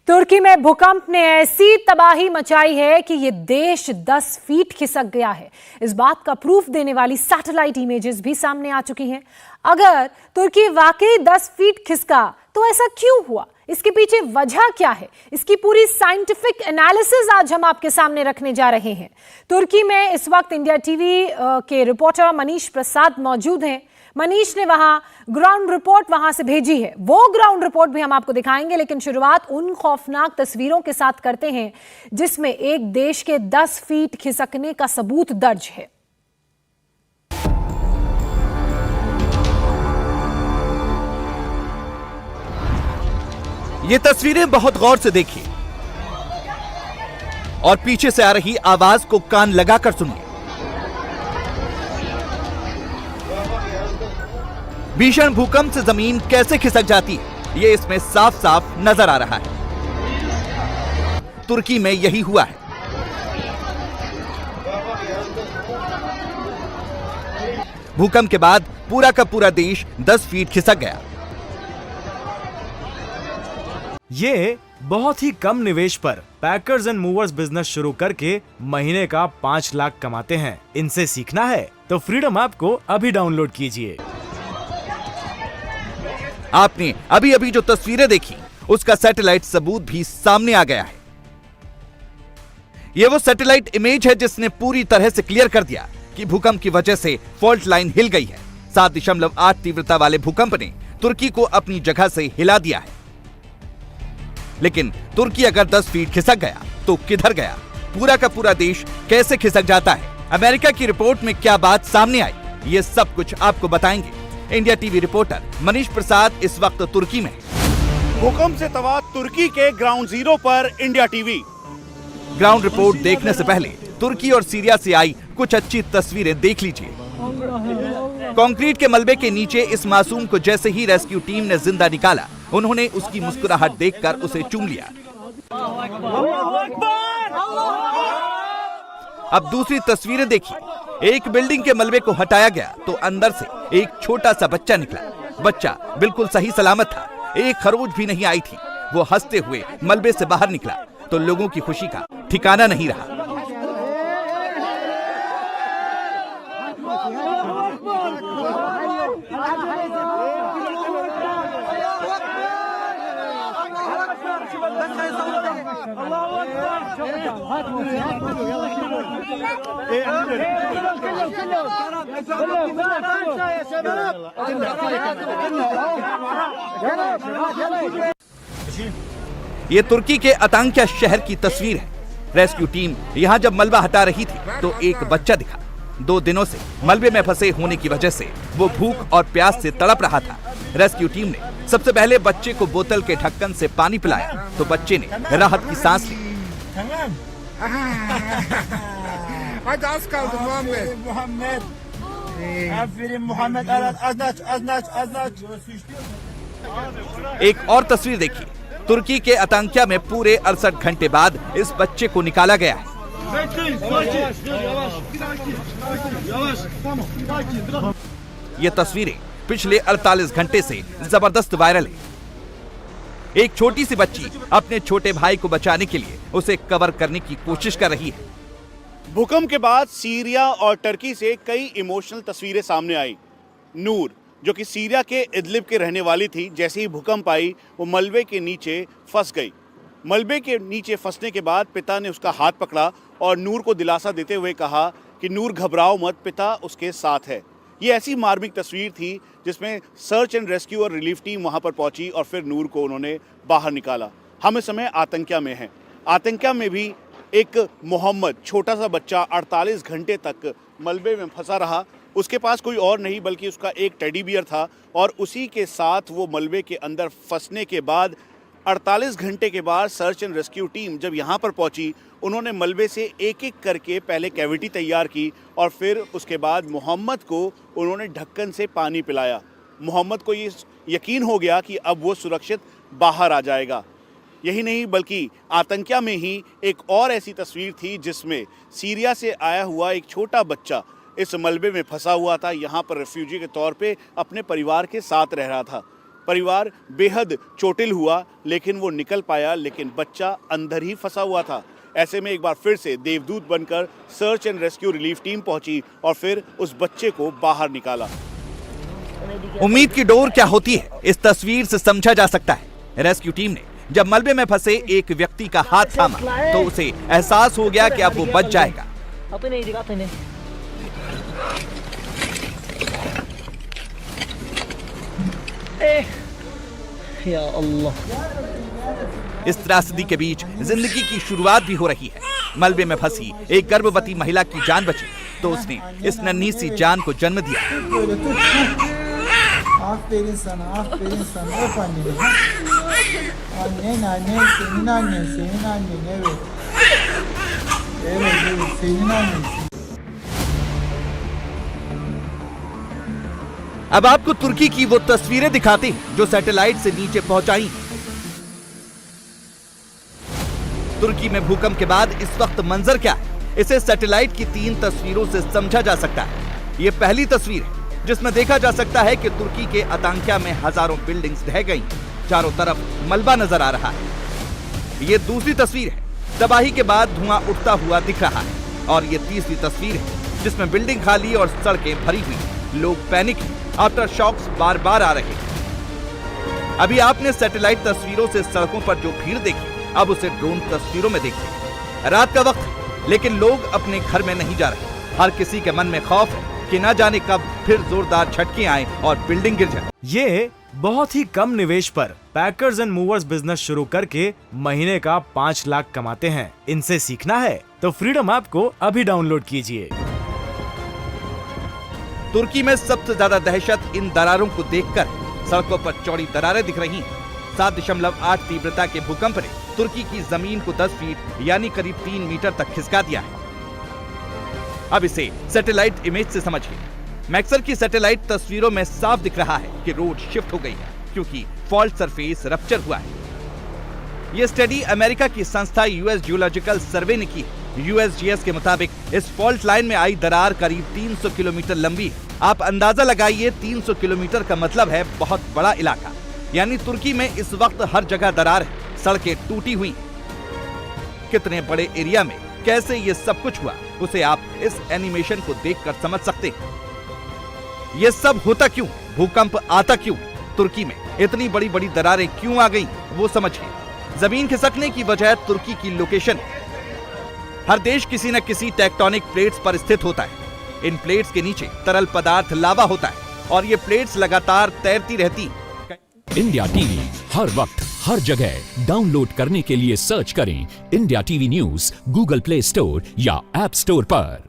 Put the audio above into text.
तुर्की में भूकंप ने ऐसी तबाही मचाई है कि ये देश 10 फीट खिसक गया है। इस बात का प्रूफ देने वाली सैटेलाइट इमेजेस भी सामने आ चुकी हैं। अगर तुर्की वाकई 10 फीट खिसका तो ऐसा क्यों हुआ, इसके पीछे वजह क्या है, इसकी पूरी साइंटिफिक एनालिसिस आज हम आपके सामने रखने जा रहे हैं। तुर्की में इस वक्त इंडिया टीवी के रिपोर्टर मनीष प्रसाद मौजूद हैं। मनीष ने वहां ग्राउंड रिपोर्ट वहां से भेजी है, वो ग्राउंड रिपोर्ट भी हम आपको दिखाएंगे, लेकिन शुरुआत उन खौफनाक तस्वीरों के साथ करते हैं जिसमें एक देश के 10 फीट खिसकने का सबूत दर्ज है। ये तस्वीरें बहुत गौर से देखिए और पीछे से आ रही आवाज को कान लगाकर सुनिए। भीषण भूकंप से जमीन कैसे खिसक जाती है, ये इसमें साफ साफ नजर आ रहा है। तुर्की में यही हुआ है। भूकंप के बाद पूरा का पूरा देश 10 फीट खिसक गया। ये बहुत ही कम निवेश पर पैकर्स एंड मूवर्स बिजनेस शुरू करके महीने का 5 लाख कमाते हैं। इनसे सीखना है तो फ्रीडम ऐप को अभी डाउनलोड कीजिए। आपने अभी अभी जो तस्वीरें देखी उसका सैटेलाइट सबूत भी सामने आ गया है। यह वो सैटेलाइट इमेज है जिसने पूरी तरह से क्लियर कर दिया कि भूकंप की वजह से फॉल्ट लाइन हिल गई है। 7.8 तीव्रता वाले भूकंप ने तुर्की को अपनी जगह से हिला दिया है। लेकिन तुर्की अगर 10 फीट खिसक गया तो किधर गया? पूरा का पूरा देश कैसे खिसक जाता है? अमेरिका की रिपोर्ट में क्या बात सामने आई, ये सब कुछ आपको बताएंगे। India TV reporter Manish Prasad इस वक्त तुर्की में। भूकंप से तबाह तुर्की के ग्राउंड जीरो पर इंडिया टीवी। ग्राउंड रिपोर्ट देखने से पहले तुर्की और सीरिया से आई कुछ अच्छी तस्वीरें देख लीजिए। कंक्रीट के मलबे के नीचे इस मासूम को जैसे ही रेस्क्यू टीम ने जिंदा निकाला, उन्होंने उसकी मुस्कुराहट देखकर उसे चूम लिया। अब दूसरी तस्वीरें देखिए। एक बिल्डिंग के मलबे को हटाया गया तो अंदर से एक छोटा सा बच्चा निकला। बच्चा बिल्कुल सही सलामत था, एक खरोच भी नहीं आई थी। वो हंसते हुए मलबे से बाहर निकला तो लोगों की खुशी का ठिकाना नहीं रहा। ये तुर्की के अतांक्या शहर की तस्वीर है। रेस्क्यू टीम यहाँ जब मलबा हटा रही थी तो एक बच्चा दिखा। 2 दिनों से मलबे में फंसे होने की वजह से वो भूख और प्यास से तड़प रहा था। रेस्क्यू टीम ने सबसे पहले बच्चे को बोतल के ढक्कन से पानी पिलाया तो बच्चे ने राहत की सांस ली। एक और तस्वीर देखिए। तुर्की के अतांक्या में पूरे 68 घंटे बाद इस बच्चे को निकाला गया है। ये तस्वीरें पिछले 48 घंटे से जबरदस्त वायरल है। एक छोटी सी बच्ची अपने छोटे भाई को बचाने के लिए उसे कवर करने की कोशिश कर रही है। भूकंप के बाद सीरिया और टर्की से कई इमोशनल तस्वीरें सामने आई। नूर, जो कि सीरिया के इदलिब के रहने वाली थी, जैसे ही भूकंप आई वो मलबे के नीचे फंस गई। मलबे के नीचे फंसने के बाद पिता ने उसका हाथ पकड़ा और नूर को दिलासा देते हुए कहा कि नूर घबराओ मत, पिता उसके साथ है। ये ऐसी मार्मिक तस्वीर थी जिसमें सर्च एंड रेस्क्यू और रिलीफ टीम वहां पर पहुंची और फिर नूर को उन्होंने बाहर निकाला। हम इस समय आतंक्या में हैं। आतंक्या में भी एक मोहम्मद, छोटा सा बच्चा 48 घंटे तक मलबे में फंसा रहा। उसके पास कोई और नहीं बल्कि उसका एक टेडी बियर था और उसी के साथ वो मलबे के अंदर फंसने के बाद 48 घंटे के बाद सर्च एंड रेस्क्यू टीम जब यहाँ पर पहुँची, उन्होंने मलबे से एक एक करके पहले कैविटी तैयार की और फिर उसके बाद मोहम्मद को उन्होंने ढक्कन से पानी पिलाया। मोहम्मद को ये यकीन हो गया कि अब वो सुरक्षित बाहर आ जाएगा। यही नहीं बल्कि आतंक्या में ही एक और ऐसी तस्वीर थी जिसमें सीरिया से आया हुआ एक छोटा बच्चा इस मलबे में फंसा हुआ था। यहाँ पर रेफ्यूजी के तौर पे अपने परिवार के साथ रह रहा था। परिवार बेहद चोटिल हुआ, लेकिन वो निकल पाया, लेकिन बच्चा अंदर ही फंसा हुआ था। ऐसे में एक बार फिर से देवदूत बनकर search and rescue relief team पहुंची और फिर उस बच्चे को बाहर निकाला। उम्मीद की डोर क्या होती है, इस तस्वीर से समझा जा सकता है। रेस्क्यू टीम ने जब मलबे में फंसे एक व्यक्ति का हाथ थामा तो उसे एहसास हो गया कि अब वो बच जाएगा। या अल्लाह, इस त्रासदी के बीच जिंदगी की शुरुआत भी हो रही है। मलबे में फंसी एक गर्भवती महिला की जान बची तो उसने इस नन्ही सी जान को जन्म दिया। Aferin sana, aferin sana. Öp anneni. Ha? Annen, senin annen, evet. Evet, senin annen. अब आपको तुर्की की वो तस्वीरें दिखाते हैं जो सैटेलाइट से नीचे पहुंचाई। तुर्की में भूकंप के बाद इस वक्त मंजर क्या है, इसे सैटेलाइट की 3 तस्वीरों से समझा जा सकता है। ये पहली तस्वीर है जिसमें देखा जा सकता है कि तुर्की के अंताक्या में हजारों बिल्डिंग्स ढह गई, चारों तरफ मलबा नजर आ रहा है। ये दूसरी तस्वीर है, तबाही के बाद धुआं उठता हुआ दिख रहा है। और ये तीसरी तस्वीर है जिसमें बिल्डिंग खाली और सड़कें भरी हुई, लोग पैनिक हैं, आफ्टर शॉक्स बार बार आ रहे हैं। अभी आपने सैटेलाइट तस्वीरों से सड़कों पर जो भीड़ देखी, अब उसे ड्रोन तस्वीरों में देखिए। रात का वक्त है लेकिन लोग अपने घर में नहीं जा रहे। हर किसी के मन में खौफ है कि न जाने कब फिर जोरदार झटके आए और बिल्डिंग गिर जाए। ये बहुत ही कम निवेश पर पैकर्स एंड मूवर्स बिजनेस शुरू करके महीने का 5 लाख कमाते हैं। इनसे सीखना है तो फ्रीडम ऐप को अभी डाउनलोड कीजिए। तुर्की में सबसे ज्यादा दहशत इन दरारों को देखकर है। सड़कों पर चौड़ी दरारें दिख रही हैं। 7.8 तीव्रता के भूकंप ने तुर्की की जमीन को 10 फीट यानी करीब 3 मीटर तक खिसका दिया है। अब इसे सैटेलाइट इमेज से समझिए। मैक्सर की सैटेलाइट तस्वीरों में साफ दिख रहा है कि रोड शिफ्ट हो गई है क्योंकि फॉल्ट सरफेस रप्चर हुआ है। यह स्टडी अमेरिका की संस्था यूएस जियोलॉजिकल सर्वे ने की है। यूएसजीएस के मुताबिक इस फॉल्ट लाइन में आई दरार करीब 300 किलोमीटर लंबी है। आप अंदाजा लगाइए, 300 किलोमीटर का मतलब है बहुत बड़ा इलाका। यानी तुर्की में इस वक्त हर जगह दरार है, सड़कें टूटी हुई। कितने बड़े एरिया में कैसे ये सब कुछ हुआ, उसे आप इस एनिमेशन को देखकर समझ सकते हैं। ये सब होता क्यों, भूकंप आता क्यों, तुर्की में इतनी बड़ी बड़ी दरारें क्यों आ गई, वो समझिए। जमीन खिसकने की वजह तुर्की की लोकेशन है। हर देश किसी न किसी टेक्टोनिक प्लेट्स पर स्थित होता है। इन प्लेट्स के नीचे तरल पदार्थ लावा होता है और ये प्लेट्स लगातार तैरती रहती। इंडिया टीवी हर वक्त हर जगह डाउनलोड करने के लिए सर्च करें India TV news Google play store या ऐप स्टोर पर।